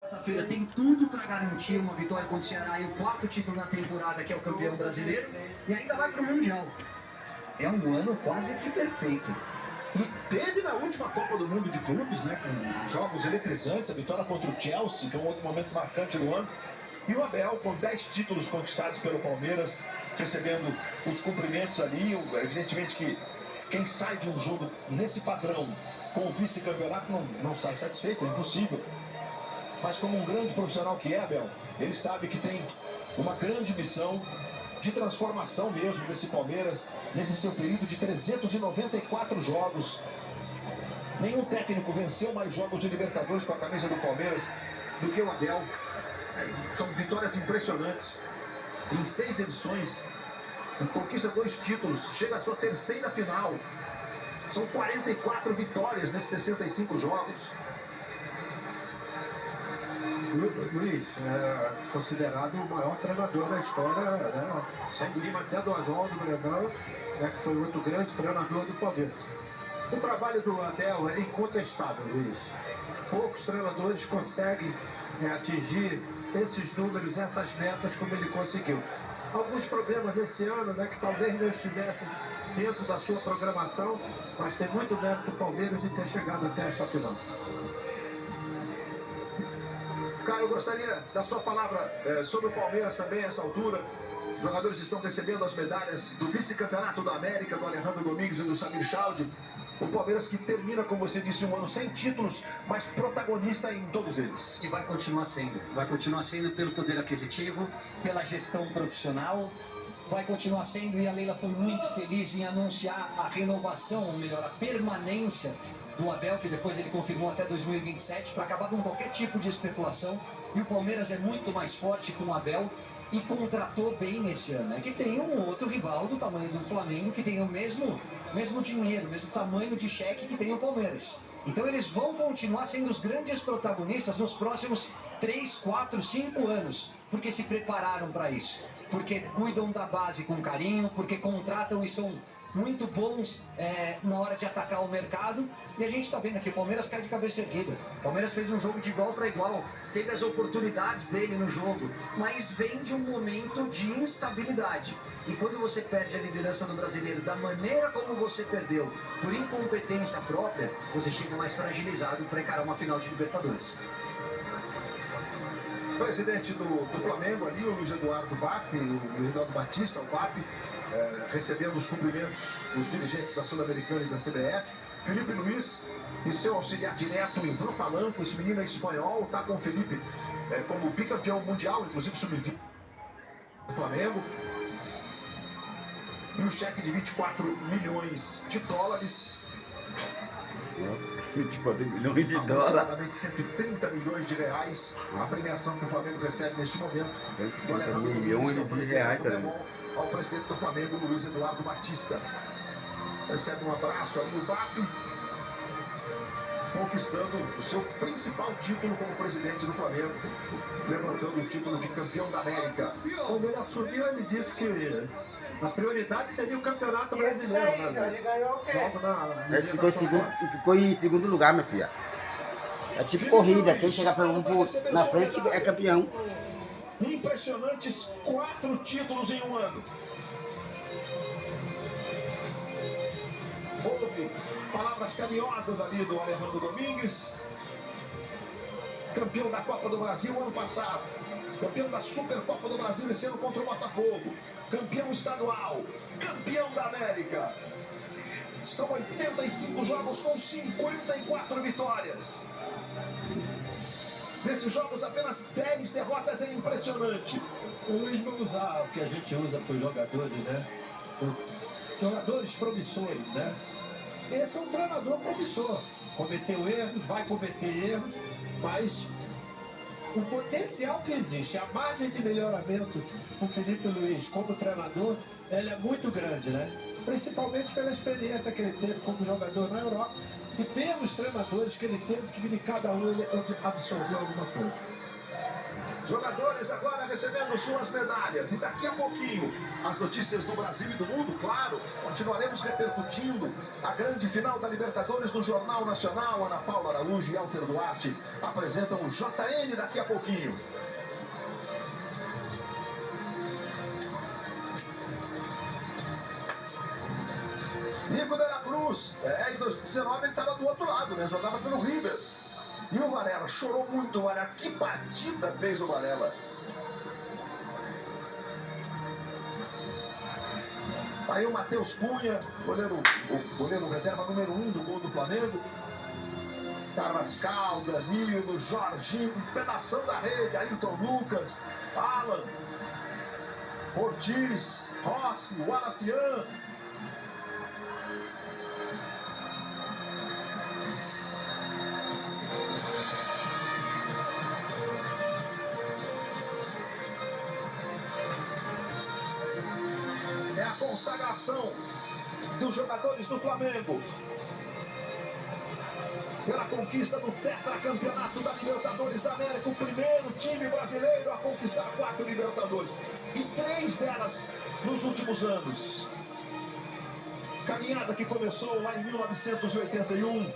Quarta-feira tem tudo para garantir uma vitória contra o Ceará e o quarto título na temporada, que é o campeão brasileiro, e ainda vai para o Mundial. É um ano quase que perfeito. E teve na última Copa do Mundo de Clubes, né, com jogos eletrizantes, a vitória contra o Chelsea, que é um outro momento marcante do ano. E o Abel, com 10 títulos conquistados pelo Palmeiras, recebendo os cumprimentos ali. Evidentemente que quem sai de um jogo nesse padrão com o vice-campeonato não sai satisfeito, é impossível. Mas como um grande profissional que é, Abel, ele sabe que tem uma grande missão de transformação mesmo desse Palmeiras, nesse seu período de 394 jogos. Nenhum técnico venceu mais jogos de Libertadores com a camisa do Palmeiras do que o Abel. São vitórias impressionantes. Em 6 edições, conquista 2 títulos, chega à sua terceira final. São 44 vitórias nesses 65 jogos. Luiz, é considerado o maior treinador da história, né? Acima até do Oswaldo Brandão, né, que foi outro grande treinador do Palmeiras. O trabalho do Abel é incontestável, Luiz. Poucos treinadores conseguem atingir esses números, essas metas como ele conseguiu. Alguns problemas esse ano, né, que talvez não estivessem dentro da sua programação, mas tem muito mérito do Palmeiras de ter chegado até essa final. Cara, eu gostaria da sua palavra sobre o Palmeiras também a essa altura. Os jogadores estão recebendo as medalhas do vice-campeonato da América, do Alejandro Domingues e do Samir Chaldi. O Palmeiras que termina, como você disse, um ano sem títulos, mas protagonista em todos eles. E vai continuar sendo pelo poder aquisitivo, pela gestão profissional, vai continuar sendo, e a Leila foi muito feliz em anunciar a renovação, ou melhor, a permanência do Abel, que depois ele confirmou até 2027, para acabar com qualquer tipo de especulação. E o Palmeiras é muito mais forte com o Abel e contratou bem nesse ano. É que tem um outro rival do tamanho do Flamengo que tem o mesmo dinheiro, o mesmo tamanho de cheque que tem o Palmeiras. Então eles vão continuar sendo os grandes protagonistas nos próximos 3, 4, 5 anos, porque se prepararam para isso, porque cuidam da base com carinho, porque contratam e são muito bons na hora de atacar o mercado. E a gente está vendo aqui, o Palmeiras cai de cabeça erguida. O Palmeiras fez um jogo de igual para igual, teve as oportunidades dele no jogo, mas vem de um momento de instabilidade. E quando você perde a liderança do brasileiro da maneira como você perdeu, por incompetência própria, você chega mais fragilizado para encarar uma final de Libertadores. O presidente do Flamengo ali, o Luiz Eduardo BAP, o Luiz Eduardo Batista, o BAP, recebendo os cumprimentos dos dirigentes da Sul-Americana e da CBF. Felipe Luiz e seu auxiliar direto, Ivan Palanco, esse menino é espanhol, está com o Felipe como bicampeão mundial, inclusive sub-20 do Flamengo. E o cheque de 24 milhões de dólares. 24 milhões de dólares. Aproximadamente 130 milhões de reais. A premiação que o Flamengo recebe neste momento. 130 milhões de reais, ao presidente do Flamengo, Luiz Eduardo Batista. Recebe um abraço ali no BAP, conquistando o seu principal título como presidente do Flamengo, levantando o título de campeão da América. Quando ele assumiu, ele disse que a prioridade seria o Campeonato Brasileiro, né, Luiz? Logo Ele ficou em segundo lugar, minha filha. É tipo corrida, quem chegar na frente é campeão. Impressionantes 4 títulos em um ano. Houve palavras carinhosas ali do Alejandro Domingues, campeão da Copa do Brasil ano passado, campeão da Supercopa do Brasil esse ano contra o Botafogo, campeão estadual, campeão da América. São 85 jogos com 54 vitórias. Nesses jogos, apenas 10 derrotas, é impressionante. O Luiz vai usar o que a gente usa para os jogadores, né? Jogadores promissores, né? Esse é um treinador promissor. Cometeu erros, vai cometer erros, mas o potencial que existe, a margem de melhoramento do Felipe Luiz como treinador, ela é muito grande, né? Principalmente pela experiência que ele teve como jogador na Europa e pelos treinadores que ele teve, que de cada um ele absorveu alguma coisa. Jogadores agora recebendo suas medalhas. E daqui a pouquinho, as notícias do Brasil e do mundo, claro. Continuaremos repercutindo a grande final da Libertadores no Jornal Nacional. Ana Paula Araújo e Alter Duarte apresentam o JN daqui a pouquinho. Nico de la Cruz, em 2019 ele estava do outro lado, né? Jogava pelo River. E o Varela chorou muito, o Varela. Que partida fez o Varela? Aí o Matheus Cunha, o goleiro reserva número 1 do gol do Flamengo. Carrascal, Danilo, Jorginho, um pedação da rede, Ayrton Lucas, Alan, Ortiz, Rossi, Wallacian. É a consagração dos jogadores do Flamengo pela conquista do tetracampeonato da Libertadores da América, o primeiro time brasileiro a conquistar 4 Libertadores, e 3 delas nos últimos anos. Caminhada que começou lá em 1981,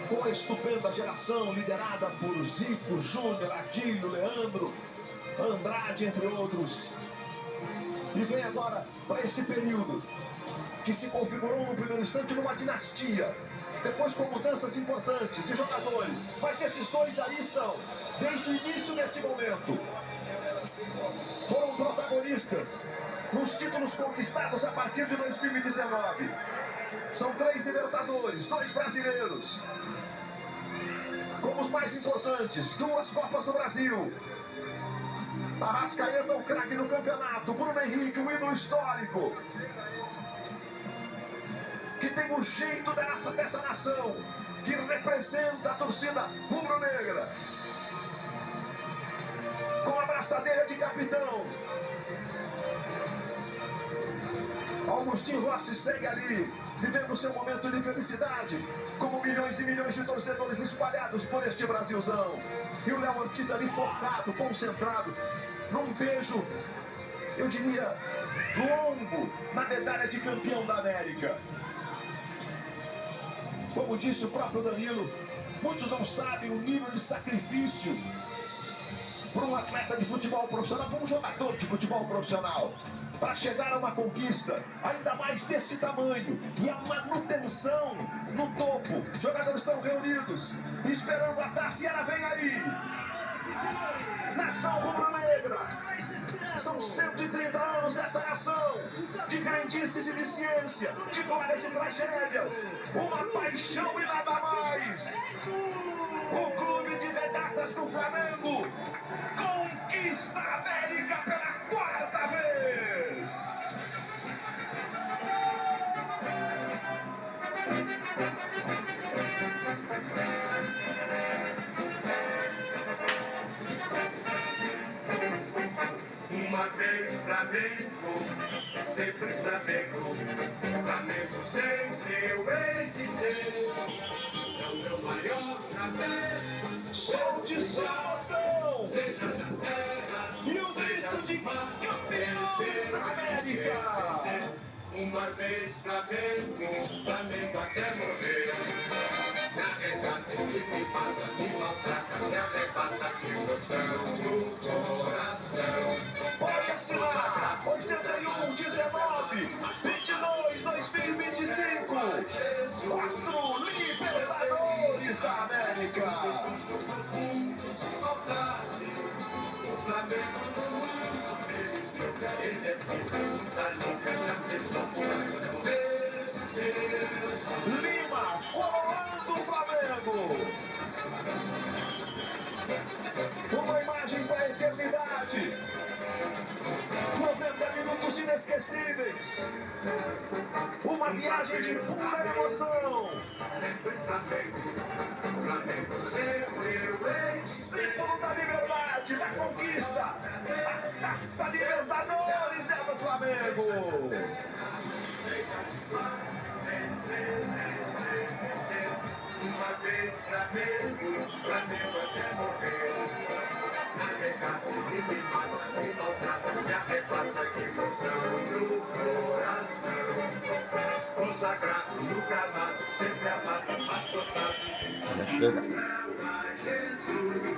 com a estupenda geração liderada por Zico, Júnior, Adílio, Leandro, Andrade, entre outros. E vem agora para esse período que se configurou no primeiro instante numa dinastia, depois com mudanças importantes de jogadores, mas esses dois aí estão desde o início desse momento. Foram protagonistas nos títulos conquistados a partir de 2019. São 3 Libertadores, 2 brasileiros. Como os mais importantes, 2 Copas do Brasil. Arrascaeta, o craque do campeonato. Bruno Henrique, o ídolo histórico, que tem o jeito dessa nação, que representa a torcida rubro-negra, com a braçadeira de capitão. Augustinho Rossi segue ali, vivendo seu momento de felicidade, como milhões e milhões de torcedores espalhados por este Brasilzão. E o Léo Ortiz ali focado, concentrado, num beijo, eu diria, longo, na medalha de campeão da América. Como disse o próprio Danilo, muitos não sabem o nível de sacrifício para um atleta de futebol profissional, para um jogador de futebol profissional, para chegar a uma conquista, ainda mais desse tamanho, e a manutenção no topo. Jogadores estão reunidos, esperando a taça, e ela vem aí. Nação rubro-negra. São 130 anos dessa nação, de grandices e de ciência, de glórias e tragédias, uma paixão e nada mais. O Clube de Regatas do Flamengo conquista a América pela 4ª vez. Uma vez Flamengo, sempre Flamengo, Flamengo sempre eu hei de ser, é o meu maior prazer. Show de emoção! Seja na terra, E o grito de campeão da América! Uma vez Flamengo, Flamengo até morrer. Me arrebata, me mata, me maltrata, me arrebata, que emoção no coração. Pode assinar! 81, 19, 22, 2025! 4 Libertadores da América! Se faltasse o Flamengo no mundo, ele é filho da louca, já pensou por morrer. Lima, coroando o Flamengo! Uma imagem para a eternidade! 90 minutos inesquecíveis! Uma viagem de pura emoção! Sempre Flamengo, Flamengo sempre eu hei. Símbolo da liberdade, da conquista! A Taça Libertadores é do Flamengo! Uma vez Flamengo, Flamengo até morrer. Verdade.